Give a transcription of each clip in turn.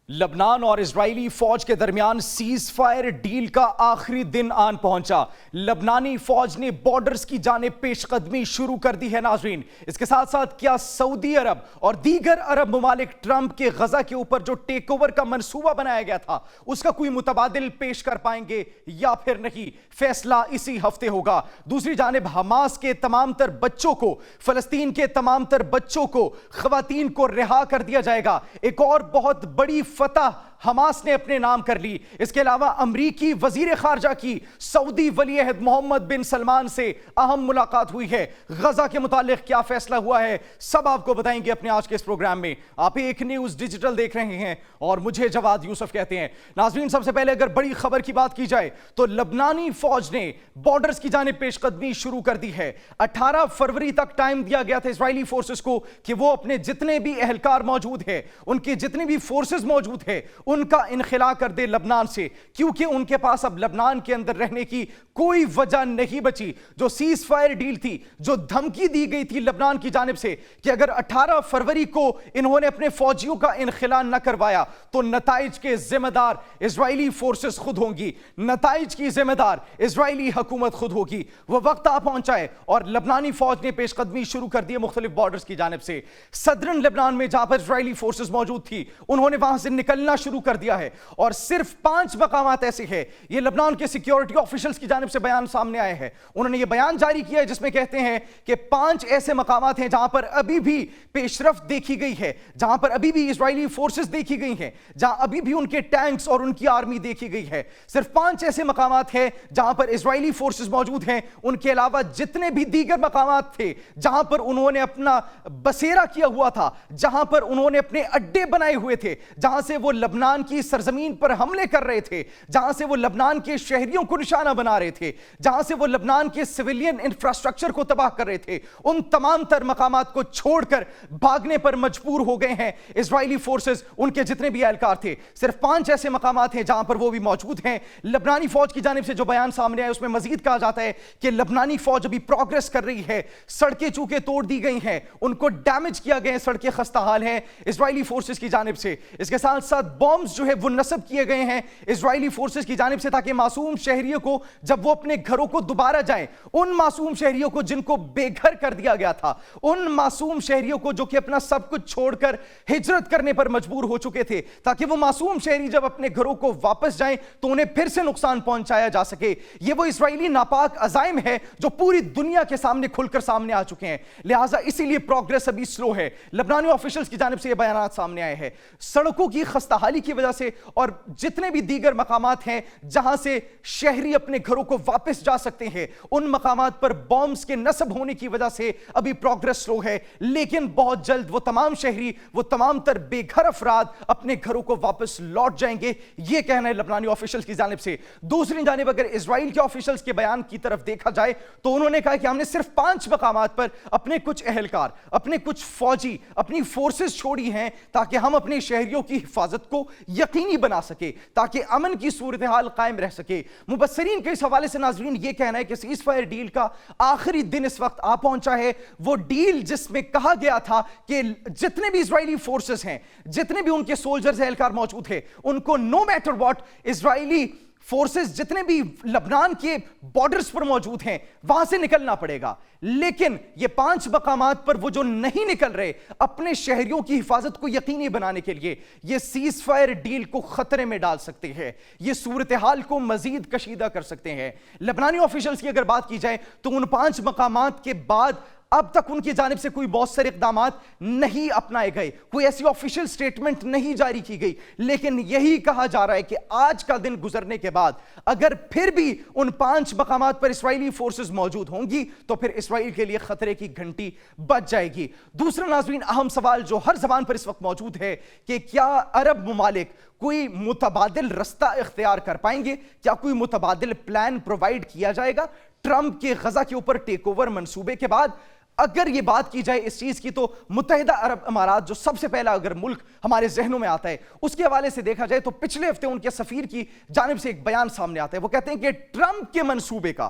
لبنان اور اسرائیلی فوج کے درمیان سیز فائر ڈیل کا آخری دن آن پہنچا۔ لبنانی فوج نے بارڈرز کی جانب پیش قدمی شروع کر دی ہے۔ ناظرین، اس کے ساتھ ساتھ کیا سعودی عرب اور دیگر عرب ممالک ٹرمپ کے غزہ کے اوپر جو ٹیک اوور کا منصوبہ بنایا گیا تھا اس کا کوئی متبادل پیش کر پائیں گے یا پھر نہیں؟ فیصلہ اسی ہفتے ہوگا۔ دوسری جانب حماس کے تمام تر بچوں کو، فلسطین کے تمام تر بچوں کو، خواتین کو رہا کر دیا جائے گا۔ ایک اور بہت بڑی فتح حماس نے اپنے نام کر لی۔ اس کے علاوہ امریکی وزیر خارجہ کی سعودی ولی عہد محمد بن سلمان سے اہم ملاقات ہوئی ہے۔ غزہ کے متعلق کیا فیصلہ ہوا ہے سب آپ کو بتائیں گے اپنے آج کے اس پروگرام میں۔ آپ ایک نیوز ڈیجیٹل دیکھ رہے ہیں اور مجھے جواد یوسف کہتے ہیں۔ ناظرین، سب سے پہلے اگر بڑی خبر کی بات کی جائے تو لبنانی فوج نے بارڈرز کی جانب پیش قدمی شروع کر دی ہے۔ 18 فروری تک ٹائم دیا گیا تھا اسرائیلی فورسز کو کہ وہ اپنے جتنے بھی اہلکار موجود ہیں، ان کے جتنے بھی فورسز موجود ہیں، ان کا انخلا کر دے لبنان سے، کیونکہ ان کے پاس اب لبنان کے اندر رہنے کی کوئی وجہ نہیں بچی۔ جو سیز فائر ڈیل تھی، جو دھمکی دی گئی تھی لبنان کی جانب سے کہ اگر 18 فروری کو انہوں نے اپنے فوجیوں کا انخلا نہ کروایا تو نتائج کے ذمہ دار اسرائیلی فورسز خود ہوں گی، نتائج کی ذمہ دار اسرائیلی حکومت خود ہوگی۔ وہ وقت آ پہنچا ہے اور لبنانی فوج نے پیش قدمی شروع کر دی ہے مختلف بارڈرز کی جانب سے۔ صدرن لبنان میں جہاں پر اسرائیلی فورسز موجود تھی، انہوں نے وہاں سے نکلنا شروع کر دیا ہے اور صرف 5 مقامات ایسے ہیں، یہ لبنان کے سیکیورٹی آفیشلز کی جانب سے بیان سامنے آئے ہیں۔ انہوں نے یہ بیان جاری کیا ہے جس میں کہتے ہیں کہ 5 ایسے مقامات ہیں جہاں پر ابھی بھی پیش رفت دیکھی گئی ہے، جہاں پر ابھی بھی اسرائیلی فورسز دیکھی گئی ہیں، جہاں ابھی بھی ان کے ٹینکس اور ان کی آرمی دیکھی گئی ہے۔ صرف 5 ایسے مقامات ہیں جہاں پر اسرائیلی فورسز موجود ہیں۔ ان کے علاوہ جتنے بھی دیگر مقامات تھے جہاں پر انہوں نے اپنا بسیرا کیا ہوا تھا، جہاں پر انہوں نے اپنے اڈے بنائے ہوئے تھے، جہاں سے وہ لبنان کی سرزمین پر حملے کر رہے تھے، جہاں سے وہ لبنان کے شہریوں کو نشانہ بنا رہے تھے، جہاں سے وہ لبنان کے سویلین انفراسٹرکچر کو تباہ کر رہے تھے، ان تمام تر مقامات کو چھوڑ کر بھاگنے پر مجبور ہو گئے ہیں اسرائیلی فورسز، ان کے جتنے بھی اہلکار تھے۔ صرف 5 ایسے مقامات ہیں جہاں پر وہ بھی موجود ہیں۔ لبنانی فوج کی جانب سے جو بیان سامنے آیا اس میں مزید کہا جاتا ہے کہ لبنانی فوج ابھی پروگریس کر رہی ہے، سڑکیں چونکہ توڑ دی گئی ہیں، ان کو ڈیمیج کیا گئے ہیں، سڑکیں خستہ حال ہیں اسرائیلی فورسز کی جانب سے۔ اس کے ساتھ ساتھ بومز جو ہے وہ نصب کیے گئے ہیں اسرائیلی فورسز کی جانب سے تاکہ معصوم شہریوں کو جب وہ اپنے گھروں کو دوبارہ جائیں، ان معصوم شہریوں کو جن کو بے گھر کر دیا گیا تھا، ان معصوم شہریوں کو جو کہ اپنا سب کچھ چھوڑ کر ہجرت کرنے پر مجبور ہو چکے تھے، تاکہ وہ معصوم شہری جب اپنے گھروں کو واپس جائیں تو انہیں پھر سے نقصان پہنچایا جا سکے۔ یہ وہ اسرائیلی ناپاک عزائم ہے جو پوری دنیا کے سامنے کھل کر سامنے آ چکے ہیں، لہٰذا اسی لیے پروگریس ابھی سلو ہے۔ لبنانی آفیشلز کی جانب سے یہ بیانات سامنے آئے ہیں۔ سڑکوں کی خستہ حالی کی وجہ سے اور جتنے بھی دیگر مقامات ہیں جہاں سے شہری اپنے گھروں کو واپس جا سکتے ہیں، ان مقامات پر بومز کے نصب ہونے کی وجہ سے ابھی پروگریس سلو ہے، لیکن بہت جلد وہ تمام شہری، وہ تمام تر بے گھر افراد اپنے گھروں کو واپس لوٹ جائیں گے، یہ کہنا ہے لبنانی آفیشلز کی جانب سے۔ دوسری جانب اگر اسرائیل کے آفیشلز کے بیان کی طرف دیکھا جائے تو انہوں نے کہا کہ ہم نے صرف 5 مقامات پر اپنے کچھ اہلکار، اپنے کچھ فوجی، اپنی فورسز چھوڑی ہیں تاکہ ہم اپنے شہریوں کی حفاظت کو یقینی بنا سکے، تاکہ امن کی صورتحال قائم رہ سکے۔ مبصرین کے اس حوالے سے ناظرین یہ کہنا ہے کہ سیز فائر ڈیل کا آخری دن اس وقت آ پہنچا ہے، وہ ڈیل جس میں کہا گیا تھا کہ جتنے بھی اسرائیلی فورسز ہیں، جتنے بھی ان کے سولجرز اہلکار موجود ہیں، ان کو no matter what Israeli forces جتنے بھی لبنان کے بارڈرز پر موجود ہیں وہاں سے نکلنا پڑے گا، لیکن یہ 5 مقامات پر وہ جو نہیں نکل رہے اپنے شہریوں کی حفاظت کو یقینی بنانے کے لیے، یہ سیز فائر ڈیل کو خطرے میں ڈال سکتے ہیں، یہ صورتحال کو مزید کشیدہ کر سکتے ہیں۔ لبنانی آفیشلز کی اگر بات کی جائے تو ان 5 مقامات کے بعد اب تک ان کی جانب سے کوئی مؤثر اقدامات نہیں اپنائے گئے، کوئی ایسی آفیشل سٹیٹمنٹ نہیں جاری کی گئی، لیکن یہی کہا جا رہا ہے کہ آج کا دن گزرنے کے بعد اگر پھر بھی ان 5 مقامات پر اسرائیلی فورسز موجود ہوں گی تو پھر اسرائیل کے لیے خطرے کی گھنٹی بج جائے گی۔ دوسرا ناظرین اہم سوال جو ہر زبان پر اس وقت موجود ہے کہ کیا عرب ممالک کوئی متبادل رستہ اختیار کر پائیں گے؟ کیا کوئی متبادل پلان پرووائیڈ کیا جائے گا ٹرمپ کے غزہ کے اوپر ٹیک اوور منصوبے کے بعد؟ اگر یہ بات کی جائے اس چیز کی تو متحدہ عرب امارات جو سب سے پہلا اگر ملک ہمارے ذہنوں میں آتا ہے اس کے حوالے سے دیکھا جائے تو پچھلے ہفتے ان کے سفیر کی جانب سے ایک بیان سامنے آتا ہے، وہ کہتے ہیں کہ ٹرمپ کے منصوبے کا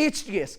HTS,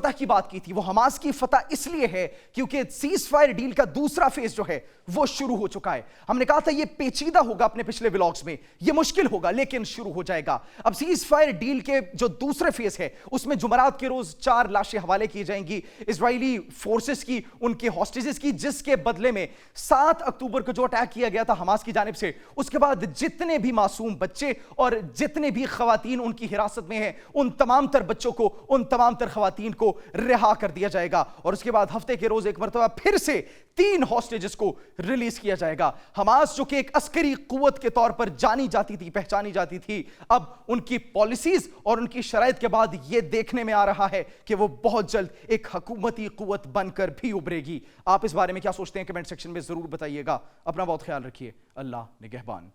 فتح کی بات کی تھی وہ حماس کی فتح اس لیے ہے کیونکہ سیز فائر ڈیل کا دوسرا فیز جو ہے وہ شروع ہو چکا ہے. ہم نے کہا تھا یہ پیچیدہ ہوگا اپنے پچھلے ولاگز میں, یہ مشکل ہوگا لیکن شروع ہو جائے گا. اب سیز فائر ڈیل کے جو دوسرے فیز ہے اس میں جمعرات کے روز 4 لاشیں حوالے کی جائیں گی اسرائیلی فورسز کی, ان کے ہاسٹیجز کی, جس کے بدلے میں 7 اکتوبر کو جو اٹیک کیا گیا تھا حماس کی جانب سے, اس کے بعد جتنے بھی معصوم بچے اور جتنے بھی خواتین ان کی حراست میں ہیں ان تمام تر بچوں کو, ان تمام تر خواتین کو رہا کر دیا جائے گا. اور اس کے بعد ہفتے کے روز ایک مرتبہ پھر سے 3 ہاسٹیجز کو ریلیز کیا جائے گا. حماس جو کہ ایک عسکری قوت کے طور پر جانی جاتی تھی, پہچانی جاتی تھی, اب ان کی پالیسیز اور ان کی شرائط کے بعد یہ دیکھنے میں آ رہا ہے کہ وہ بہت جلد ایک حکومتی قوت بن کر بھی ابھرے گی. آپ اس بارے میں کیا سوچتے ہیں کمنٹ سیکشن میں ضرور بتائیے گا. اپنا بہت خیال رکھیے. اللہ نگہبان.